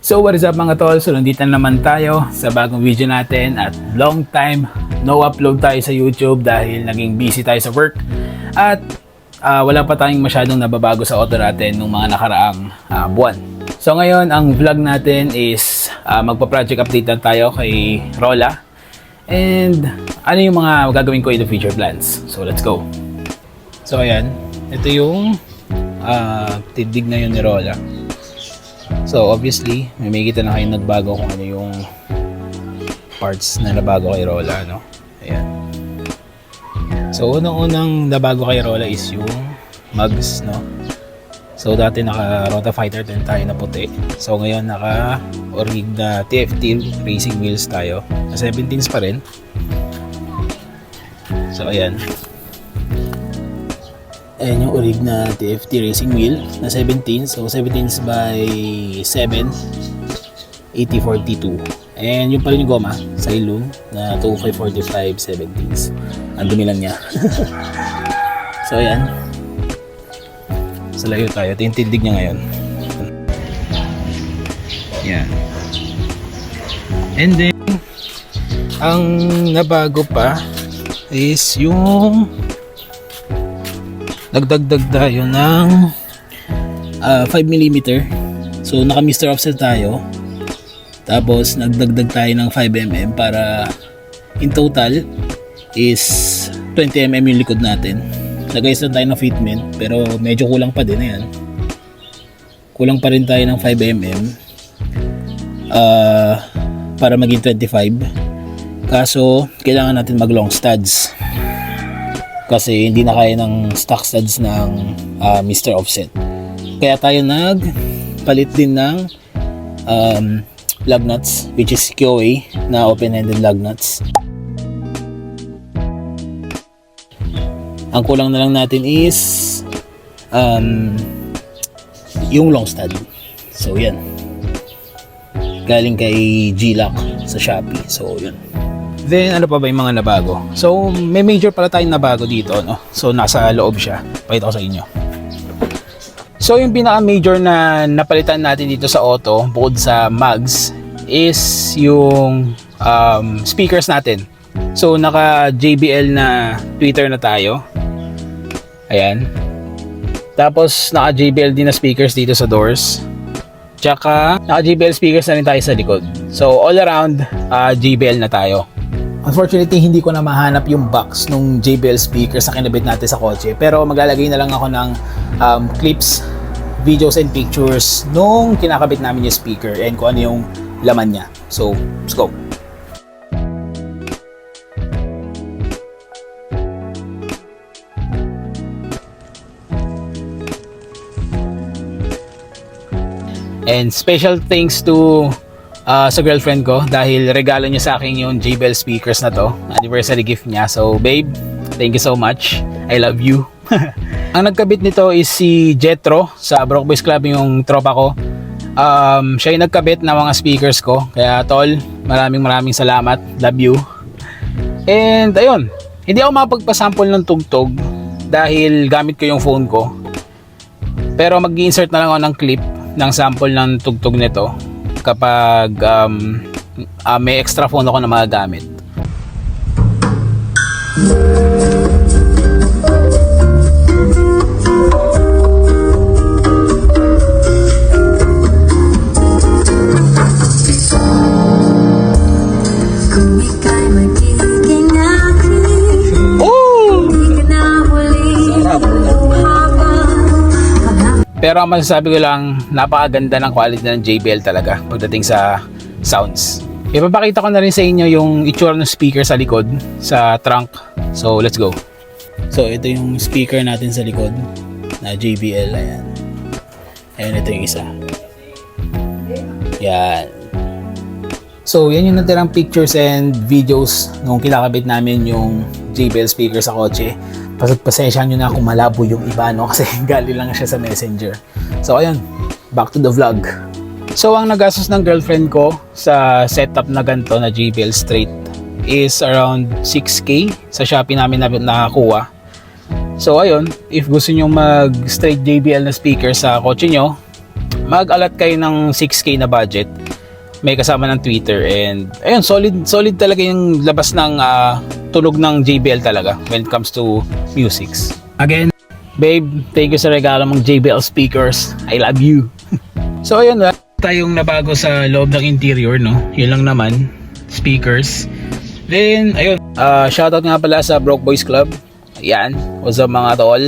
So what is up mga tol? So nandito na naman tayo sa bagong video natin at long time no upload tayo sa YouTube dahil naging busy tayo sa work at wala pa tayong masyadong nababago sa auto natin nung mga nakaraang buwan. So ngayon ang vlog natin is magpa-project update na tayo kay Rola and ano yung mga gagawin ko in the future plans. So let's go. So ayan, ito yung tindig na yun ni Rola. So obviously, may makikita na kayo nagbago kung ano yung parts na nabago kay Rola, no? Ayan. So unang-unang nabago kay Rola is yung mugs, no? So dati naka Rota Fighter 10 tayo na puti. So ngayon naka orig na TFT racing wheels tayo. Na 17s pa rin. So ayan. Ayan yung orig na TFT racing wheel na 17. So 17s by 7 8042. And yung pa rin yung goma Cylon na 2545 17s. Ang dumi lang niya. So ayan. Sa layo tayo. Ito yung tindig niya ngayon. Yan. And then ang nabago pa is yung nagdagdag tayo ng 5mm. So naka Mr. Offset tayo. Tapos nagdagdag tayo ng 5mm para in total is 20mm yung likod natin. Nagayos na tayo ng fitment pero medyo kulang pa din na yan. Kulang pa rin tayo ng 5mm para maging 25. Kaso kailangan natin mag long studs kasi hindi na kaya ng stock studs ng Mr. Offset. Kaya tayo nagpalit din ng lug nuts which is QA na open-ended lug nuts. Ang kulang na lang natin is yung long stud. So yan. Galing kay G-Lock sa Shopee. So yun. Then ano pa ba yung mga nabago? So may major pala tayong nabago dito, no? So nasa loob siya. Pakita ko sa inyo. So yung pinaka major na napalitan natin dito sa auto bukod sa mugs is yung speakers natin. So naka JBL na tweeter na tayo. Ayan. Tapos naka JBL din na speakers dito sa doors. Tsaka naka JBL speakers na rin tayo sa likod. So all around JBL na tayo. Unfortunately, hindi ko na mahanap yung box nung JBL speakers na kinabit natin sa kotse. Pero maglalagay na lang ako ng clips, videos, and pictures nung kinakabit namin yung speaker and kung ano yung laman niya. So, let's go! And special thanks to sa girlfriend ko dahil regalo niya sa akin yung JBL speakers na to, anniversary gift niya. So babe, thank you so much, I love you. Ang nagkabit nito is si Jetro sa Broke Boys Club, yung tropa ko. Siya yung nagkabit ng mga speakers ko, kaya tol, maraming salamat, love you. And ayun, hindi ako makapagpasample ng tugtog dahil gamit ko yung phone ko, pero mag-insert na lang ako ng clip ng sample ng tugtog nito kapag may extra phone ako na magagamit. Pero ang masasabi ko lang, napakaganda ng quality ng JBL talaga pagdating sa sounds. Ipapakita ko na rin sa inyo yung itsura ng speaker sa likod, sa trunk. So let's go. So ito yung speaker natin sa likod na JBL. Ayan. Ayan, ito yung isa. Yan. So yan yung natirang pictures and videos nung kinakabit namin yung JBL speaker sa kotse. Pasensyahan nyo na kung malabo yung iba, no? Kasi galing lang siya sa messenger. So ayun, back to the vlog. So ang nagastos ng girlfriend ko sa setup na ganito na JBL straight is around 6K sa Shopee namin nakakuha. So ayun, if gusto nyo mag straight JBL na speaker sa kotse nyo, mag-alat kayo ng 6K na budget. May kasama ng tweeter, and ayun, solid talaga yung labas ng tunog ng JBL talaga when it comes to musics. Again, babe, thank you sa regalo mong JBL speakers. I love you. So ayun, tayong nabago sa loob ng interior, no? Yun lang naman, speakers. Then ayun, shoutout nga pala sa Broke Boys Club. Ayan, what's up mga tol?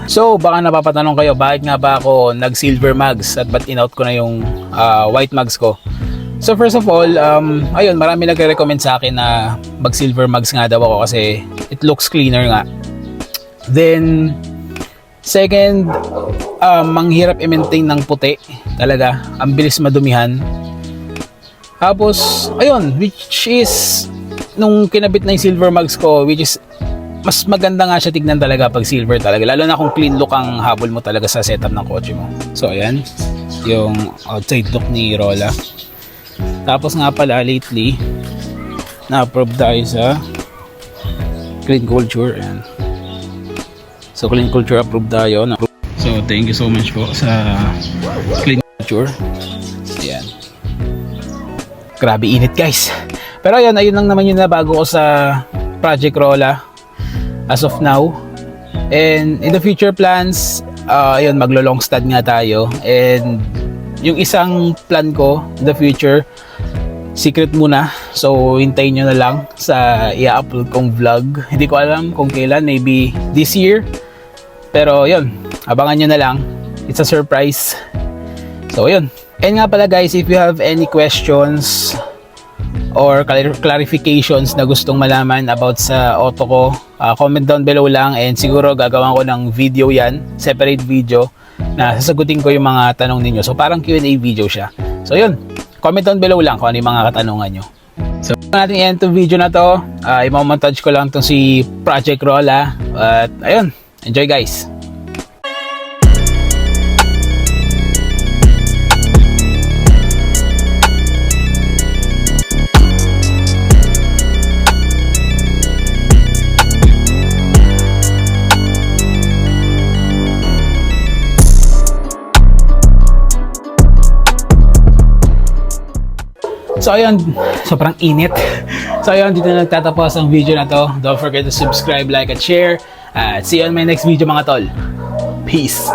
So baka napapatanong kayo, bakit nga ba ako nag silver mugs at ba't in-out ko na yung white mugs ko? So first of all, ayun, marami nagre-recommend sa akin na mag silver mugs nga daw ako kasi it looks cleaner nga. Then second, manghirap i-maintain ng puti talaga, ang bilis madumihan. Tapos ayun, which is nung kinabit na yung silver mugs ko, which is mas maganda nga siya tignan talaga pag silver talaga, lalo na kung clean look ang habol mo talaga sa setup ng kotse mo. So ayan, yung outside look ni Rolla. Tapos nga pala lately na-approve tayo sa Clean Culture. Ayan. So Clean Culture approved tayo. So thank you so much po sa Clean Culture. Ayan. Grabe init guys. Pero ayun lang naman yung nabago ko sa Project Rolla as of now. And in the future plans, ayun, maglo-long stud nga tayo. And yung isang plan ko in the future, secret muna. So hintayin nyo na lang sa i-upload kong vlog. Hindi ko alam kung kailan, maybe this year. Pero yun, abangan nyo na lang. It's a surprise. So yun. And nga pala guys, if you have any questions or clarifications na gustong malaman about sa auto ko, comment down below lang, and siguro gagawan ko ng video yan, separate video, na sasagutin ko yung mga tanong ninyo. So parang Q&A video siya. So yun, comment down below lang kung ano yung mga katanungan nyo. So natin i-end itong video na to. I-montage ko lang itong si Project Rolla. At ayun, enjoy guys. So ayun, sobrang init. So ayun, dito na nagtatapos ang video na to. Don't forget to subscribe, like, at share. See you on my next video mga tol. Peace!